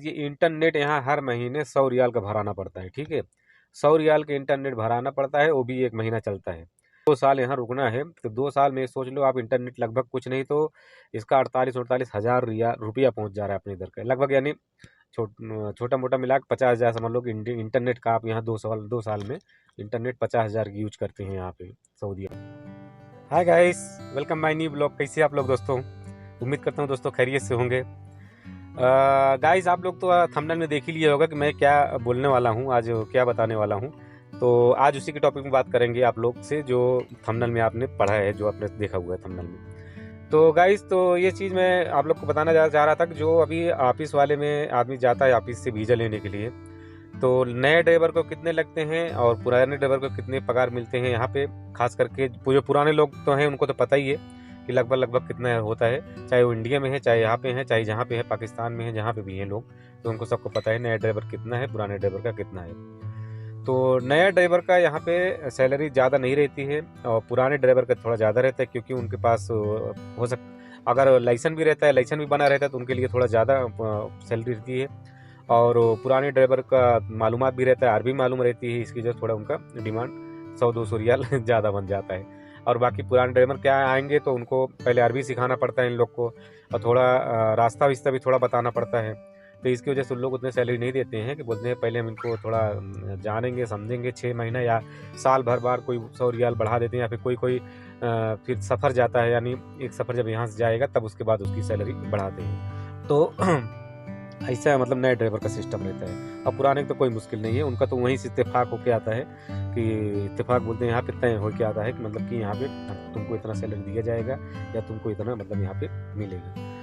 लीजिए, इंटरनेट यहाँ हर महीने 100 रियाल का भराना पड़ता है। ठीक है, 100 रियाल के इंटरनेट भराना पड़ता है, वो भी 1 महीना चलता है। 2 साल यहाँ रुकना है तो 2 साल में सोच लो आप, इंटरनेट लगभग कुछ नहीं तो इसका 48-48 हज़ार रुपया पहुँच जा रहा है अपने इधर का लगभग, यानी छोटा मोटा मिला के 50,000 समझ लो कि इंटरनेट का आप यहाँ 2 साल में इंटरनेट 50,000 की यूज करते हैं यहाँ पे Saudi Arab. Hi guys, welcome my new blog. कैसे आप लोग दोस्तों? उम्मीद करता हूँ दोस्तों खैरियत से होंगे। गाइस, आप लोग तो थंबनेल में देख ही लिया होगा कि मैं क्या बोलने वाला हूँ, आज क्या बताने वाला हूँ। तो आज उसी के टॉपिक में बात करेंगे आप लोग से, जो थंबनेल में आपने पढ़ा है, जो आपने देखा हुआ है थंबनेल में। तो गाइस, तो ये चीज़ मैं आप लोग को बताना चाह रहा था कि जो अभी ऑफिस वाले में आदमी जाता है ऑफिस से वीज़ा लेने के लिए, तो नए ड्राइवर को कितने लगते हैं और पुराने ड्राइवर को कितने पगार मिलते हैं यहाँ पे। खास करके जो पुराने लोग तो हैं उनको तो पता ही है कि लगभग कितना होता है, चाहे वो इंडिया में है, चाहे यहाँ पे है, चाहे जहाँ पे है, पाकिस्तान में है, जहाँ पे भी हैं लोग, तो उनको सबको पता है नया ड्राइवर कितना है, पुराने ड्राइवर का कितना है। तो नया ड्राइवर का यहाँ पे सैलरी ज़्यादा नहीं रहती है और पुराने ड्राइवर का थोड़ा ज़्यादा रहता है, क्योंकि उनके पास अगर लाइसेंस भी रहता है, लाइसेंस भी बना रहता है, तो उनके लिए थोड़ा ज़्यादा सैलरी रहती है। और पुराने ड्राइवर का मालूमात भी रहता है, अरबी मालूम रहती है, इसकी वजह से थोड़ा उनका डिमांड 100-200 रियाल ज़्यादा बन जाता है। और बाकी पुराने ड्राइवर क्या आएंगे तो उनको पहले अरबी सिखाना पड़ता है इन लोग को, और थोड़ा रास्ता विस्ता भी थोड़ा बताना पड़ता है। तो इसकी वजह से उन लोग उतने सैलरी नहीं देते हैं, कि बोलते हैं पहले हम इनको थोड़ा जानेंगे समझेंगे, 6 महीना या साल भर बार कोई 100 रियाल बढ़ा देते हैं, या फिर कोई फिर सफ़र जाता है, यानी एक सफ़र जब यहाँ से जाएगा तब उसके बाद उसकी सैलरी बढ़ाते हैं। तो ऐसा मतलब नए ड्राइवर का सिस्टम रहता है। और पुराने का तो कोई मुश्किल नहीं है, उनका तो वहीं से इत्तेफाक होके आता है, कि इत्तेफाक बोलते हैं यहाँ पे तय होके आता है कि मतलब कि यहाँ पे तुमको इतना सैलरी दिया जाएगा या तुमको इतना मतलब यहाँ पे मिलेगा।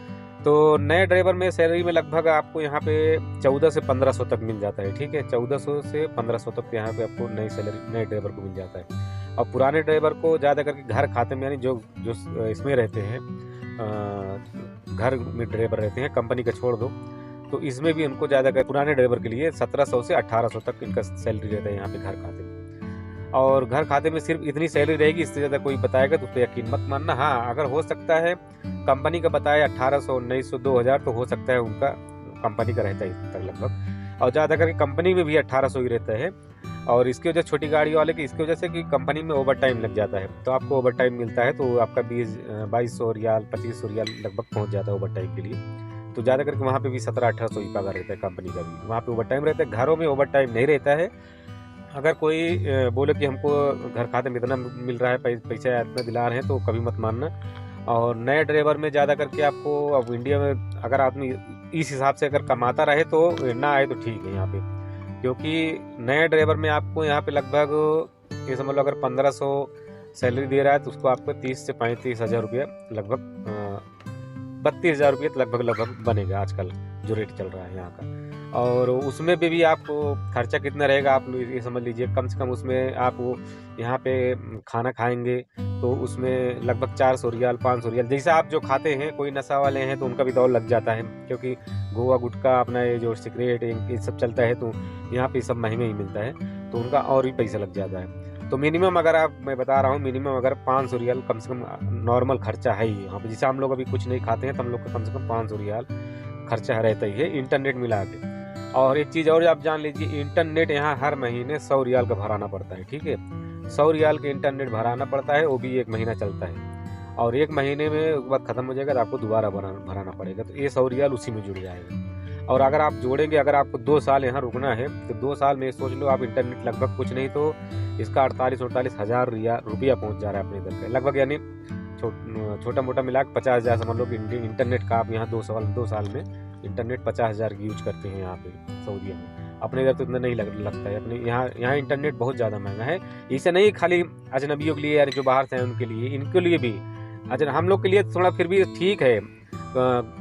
तो नए ड्राइवर में सैलरी में लगभग आपको यहाँ पे 1400 से 1500 तक मिल जाता है। ठीक है, 1400 से 1500 तक यहाँ पे आपको नई सैलरी नए ड्राइवर को मिल जाता है। और पुराने ड्राइवर को ज़्यादा करके घर खाते में, यानी जो जो इसमें रहते हैं, घर में ड्राइवर रहते हैं, कंपनी का छोड़ दो, तो इसमें भी उनको ज़्यादा कर पुराने ड्राइवर के लिए 1700 से 1800 तक इनका सैलरी रहता है यहाँ पे घर खाते में। और घर खाते में सिर्फ इतनी सैलरी रहेगी, इससे ज़्यादा कोई बताएगा तो उस पर यकीन मत मानना। हाँ, अगर हो सकता है कंपनी का बताए 1800, 1900, 2000, तो हो सकता है उनका कंपनी का रहता है तक लगभग, और ज़्यादा करके कंपनी में भी 1800 ही रहता है। और इसकी वजह छोटी गाड़ी वाले की इसकी वजह से कि कंपनी में ओवर टाइम लग जाता है, तो आपको ओवर टाइम मिलता है, तो आपका 2200 रियाल 2500 रियाल लगभग पहुँच जाता है ओवर टाइम के लिए। तो ज़्यादा करके वहाँ पे भी 1700-1800 ही पगार रहता है कंपनी का भी, वहाँ पे ओवर टाइम रहता है। घरों में ओवर टाइम नहीं रहता है। अगर कोई बोले कि हमको घर खाते में इतना मिल रहा है, पैसा इतना दिला रहे हैं, तो कभी मत मानना। और नए ड्राइवर में ज़्यादा करके आपको, अब इंडिया में अगर आदमी इस हिसाब से अगर कमाता रहे तो ना आए तो ठीक है यहाँ पे, क्योंकि नए ड्राइवर में आपको यहाँ पे लगभग ये समझ लो, अगर 1500 सैलरी दे रहा है तो उसको आपको 30 से 35 हज़ार रुपया लगभग 32,000 रुपये लगभग बनेगा आजकल जो रेट चल रहा है यहाँ का। और उसमें भी आपको खर्चा कितना रहेगा, आप ये समझ लीजिए, कम से कम उसमें आप यहाँ पे खाना खाएंगे तो उसमें लगभग 400 रियाल 500 रियाल, जैसे आप जो खाते हैं, कोई नशा वाले हैं तो उनका भी दौर लग जाता है, क्योंकि गोवा गुटखा अपना ये जो सिगरेट ये सब चलता है, तो यहाँ पे सब महंगा ही मिलता है, तो उनका और भी पैसा लग जाता है। तो मिनिमम अगर मैं बता रहा हूँ, मिनिमम अगर 500 रियाल कम से कम नॉर्मल खर्चा है ही यहाँ पे। जैसे हम लोग अभी कुछ नहीं खाते हैं तो हम लोग का कम से कम 500 रियाल खर्चा रहता ही है इंटरनेट मिला के। और एक चीज़ और आप जान लीजिए, इंटरनेट यहाँ हर महीने 100 रियाल का भराना पड़ता है। ठीक है, 100 रियाल के इंटरनेट भराना पड़ता है, वो भी 1 महीना चलता है, और 1 महीने में एक बार ख़त्म हो जाएगा तो आपको दोबारा भराना पड़ेगा, तो ये 100 रियाल उसी में जुड़ जाएगा। और अगर आप जोड़ेंगे, अगर आपको 2 साल यहाँ रुकना है तो 2 साल में सोच लो आप, इंटरनेट लगभग कुछ नहीं तो इसका 48-48 हज़ार रुपया पहुँच जा रहा है अपने इधर का लगभग, यानी छोटा मोटा मिला के 50,000 समझ लो कि इंटरनेट का आप यहाँ 2 साल में इंटरनेट 50,000 की यूज करते हैं यहाँ पे सऊदीया में। अपने इधर तो इतना नहीं लगता है, अपने यहाँ इंटरनेट बहुत ज़्यादा महंगा है। इसे नहीं खाली अजनबियों के लिए, यार जो बाहर से हैं उनके लिए, इनके लिए भी, अच्छा हम लोग के लिए थोड़ा फिर भी ठीक है,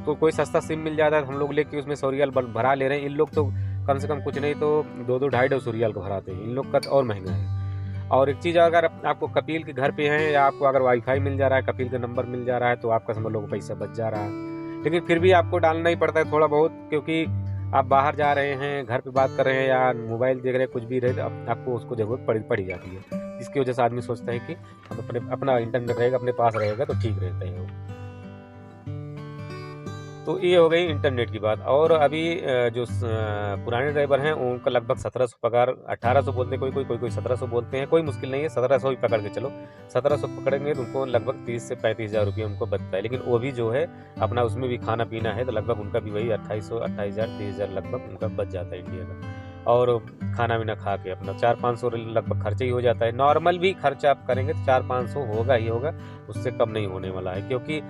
तो कोई सस्ता सिम मिल जाता है तो हम लोग लेके उसमें 100 रियाल भरा ले रहे हैं। इन लोग तो कम से कम कुछ नहीं तो 2-2, 250 रियाल को भराते हैं, इन लोग का तो और महंगा है। और एक चीज़, अगर आपको कपिल के घर पे हैं, या आपको अगर वाईफाई मिल जा रहा है, कपिल का नंबर मिल जा रहा है, तो आपका समझ लो पैसा बच जा रहा है। लेकिन फिर भी आपको डालना ही पड़ता है थोड़ा बहुत, क्योंकि आप बाहर जा रहे हैं, घर पे बात कर रहे हैं या मोबाइल देख रहे हैं, कुछ भी रहे तो आपको उसको ज़रूरत पड़ी जाती है। इसकी वजह से आदमी सोचता है कि हम अपना इंटरनेट रहेगा अपने पास रहेगा तो ठीक रहता है वो। तो ये हो गई इंटरनेट की बात। और अभी जो पुराने ड्राइवर हैं उनका लगभग 1700 पगार, 1800 बोलते हैं, कोई 1700 बोलते हैं, कोई मुश्किल नहीं है, 1700 ही पकड़ के चलो। 1700 पकड़ेंगे तो उनको लगभग 30 से 35 हज़ार रुपये उनको बचता है। लेकिन वो भी जो है अपना उसमें भी खाना पीना है, तो लगभग उनका भी वही 2800, 28,000, 30,000 लगभग उनका बच जाता है इंडिया का। और खाना पीना खा के अपना 400-500 लगभग खर्चा ही हो जाता है। नॉर्मल भी खर्चा आप करेंगे तो 400-500 होगा ही होगा, उससे कम नहीं होने वाला है। क्योंकि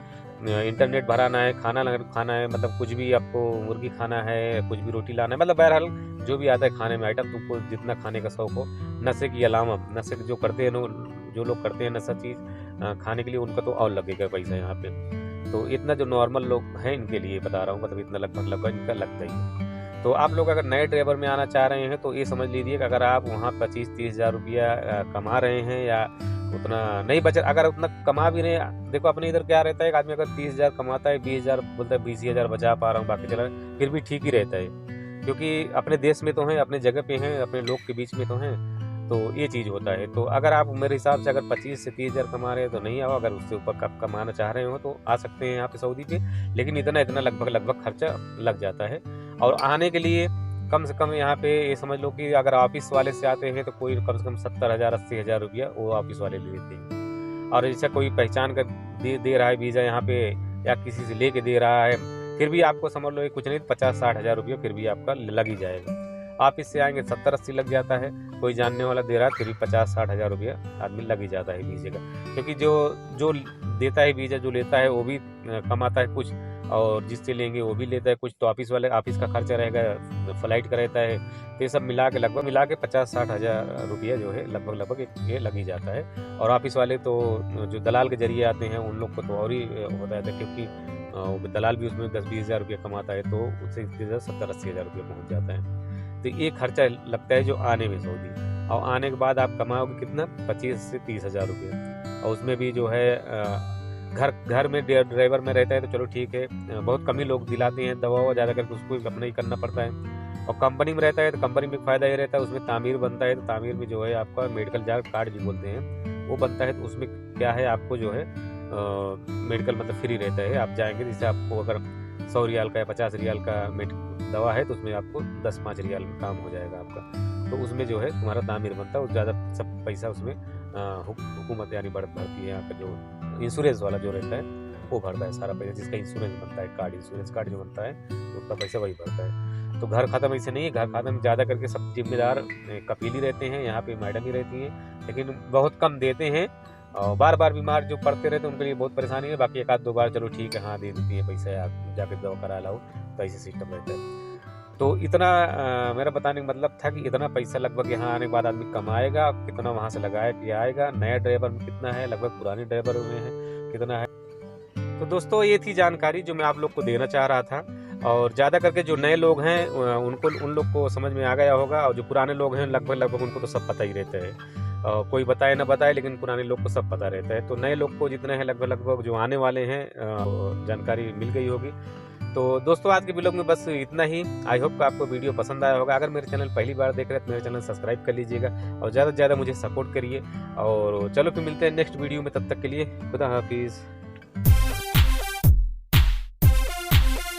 इंटरनेट भराना है, खाना है, मतलब कुछ भी आपको मुर्गी खाना है, कुछ भी रोटी लाना है, मतलब बहरहाल जो भी आता है खाने में आइटम, तुमको जितना खाने का शौक हो। नशे की अलावा, नशे जो करते हैं जो लोग करते हैं नशा चीज़ खाने के लिए, उनका तो और लगेगा पैसा यहाँ पे। तो इतना जो नॉर्मल लोग हैं इनके लिए बता रहा हूँ, मतलब इतना लगभग इनका लगता ही है। तो आप लोग अगर नए ड्राइवर में आना चाह रहे हैं तो ये समझ लीजिए कि अगर आप वहाँ 25-30 हज़ार रुपया कमा रहे हैं, या उतना नहीं बचा, अगर उतना कमा भी रहे, देखो अपने इधर क्या रहता है, एक आदमी अगर 30 हज़ार कमाता है, 20 हज़ार बोलता है 20 हज़ार बचा पा रहा हूँ, बाकी चला, फिर भी ठीक ही रहता है। क्योंकि अपने देश में तो हैं, अपने जगह पे हैं, अपने लोग के बीच में तो हैं, तो ये चीज़ होता है। तो अगर आप मेरे हिसाब से अगर 25 से 30 हज़ार कमा रहे हैं तो नहीं आओ, अगर उससे ऊपर कमाना चाह रहे हो तो आ सकते हैं यहाँ पे सऊदी पे। लेकिन इतना लगभग खर्चा लग जाता है। और आने के लिए कम से कम यहाँ पे ये समझ लो कि अगर ऑफिस वाले से आते हैं तो कोई कम से कम 70,000 80,000 रुपया वो ऑफिस वाले ले लेते हैं। और जैसे कोई पहचान कर दे रहा है वीज़ा यहाँ पे, या किसी से लेके दे रहा है, फिर भी आपको समझ लो कुछ नहीं 50-60 हज़ार रुपया फिर भी आपका लग ही जाएगा। ऑफिस से आएंगे 70-80 लग जाता है, कोई जानने वाला दे रहा है फिर भी 50-60 हज़ार रुपया आदमी लग ही जाता है वीज़े का। क्योंकि जो देता है वीज़ा, जो लेता है वो भी कमाता है कुछ, और जिससे लेंगे वो भी लेता है कुछ। तो ऑफिस का खर्चा रहेगा, फ्लाइट का रहता है, तो ये सब मिला के 50-60 हज़ार रुपया जो है लगभग ये लग ही जाता है। और ऑफिस वाले तो जो दलाल के जरिए आते हैं उन लोग को तो और ही होता है, क्योंकि दलाल भी उसमें 10-20 हज़ार रुपया कमाता है, तो उससे 70-80 हज़ार रुपया पहुँच जाता है। तो ये खर्चा लगता है जो आने में सऊदी। और आने के बाद आप कमाओगे कितना, 25 से 30 हज़ार रुपये। और उसमें भी जो है घर में ड्राइवर में रहता है तो चलो ठीक है, बहुत कम ही लोग दिलाते हैं, दवा ज़्यादा करके उसको अपना ही करना पड़ता है। और कंपनी में रहता है तो कंपनी में फ़ायदा ये रहता है, उसमें तामीर बनता है, तो तामीर में जो है आपका मेडिकल कार्ड जो बोलते हैं वो बनता है। तो उसमें क्या है, आपको जो है मेडिकल मतलब फ्री रहता है। आप जाएंगे, जैसे आपको अगर 100 रियाल का या 50 रियाल का दवा है तो उसमें आपको 10-5 रियाल में काम हो जाएगा आपका। तो उसमें जो है तुम्हारा तामीर बनता है, ज़्यादा सब पैसा उसमें हुकूमत यानी भरती है। यहाँ का जो इंश्योरेंस वाला जो रहता है वो भरता है सारा पैसा, जिसका इंश्योरेंस बनता है, इंश्योरेंस कार्ड जो बनता है उसका पैसा वही भरता है। तो घर ख़त्म ऐसे नहीं है, घर ख़त्म ज़्यादा करके सब जिम्मेदार कपील ही रहते हैं, यहाँ पे मैडम ही रहती हैं, लेकिन बहुत कम देते हैं। और बार बार बीमार जो पड़ते रहते हैं उनके लिए बहुत परेशानी है। बाकी 1-2 बार चलो ठीक है, हाँ दे देती है पैसा, आप जाके दवा करा लाओ, तो ऐसे सिस्टम रहता है। तो इतना मेरा बताने का मतलब था कि इतना पैसा लगभग यहाँ आने के बाद आदमी कमाएगा, कितना वहाँ से लगाया कि आएगा, नया ड्राइवर में कितना है, लगभग पुराने ड्राइवर में है कितना है। तो दोस्तों ये थी जानकारी जो मैं आप लोग को देना चाह रहा था। और ज़्यादा करके जो नए लोग हैं उन लोग को समझ में आ गया होगा, और जो पुराने लोग हैं लगभग उनको तो सब पता ही रहता है। कोई बताए ना बताए, लेकिन पुराने लोग को सब पता रहता है। तो नए लोग को जितने हैं लगभग जो आने वाले हैं जानकारी मिल गई होगी। तो दोस्तों आज के व्लॉग में बस इतना ही। आई होप कि आपको वीडियो पसंद आया होगा। अगर मेरे चैनल पहली बार देख रहे हैं तो मेरे चैनल सब्सक्राइब कर लीजिएगा, और ज़्यादा से ज़्यादा मुझे सपोर्ट करिए। और चलो फिर मिलते हैं नेक्स्ट वीडियो में, तब तक के लिए खुदा हाफिज़।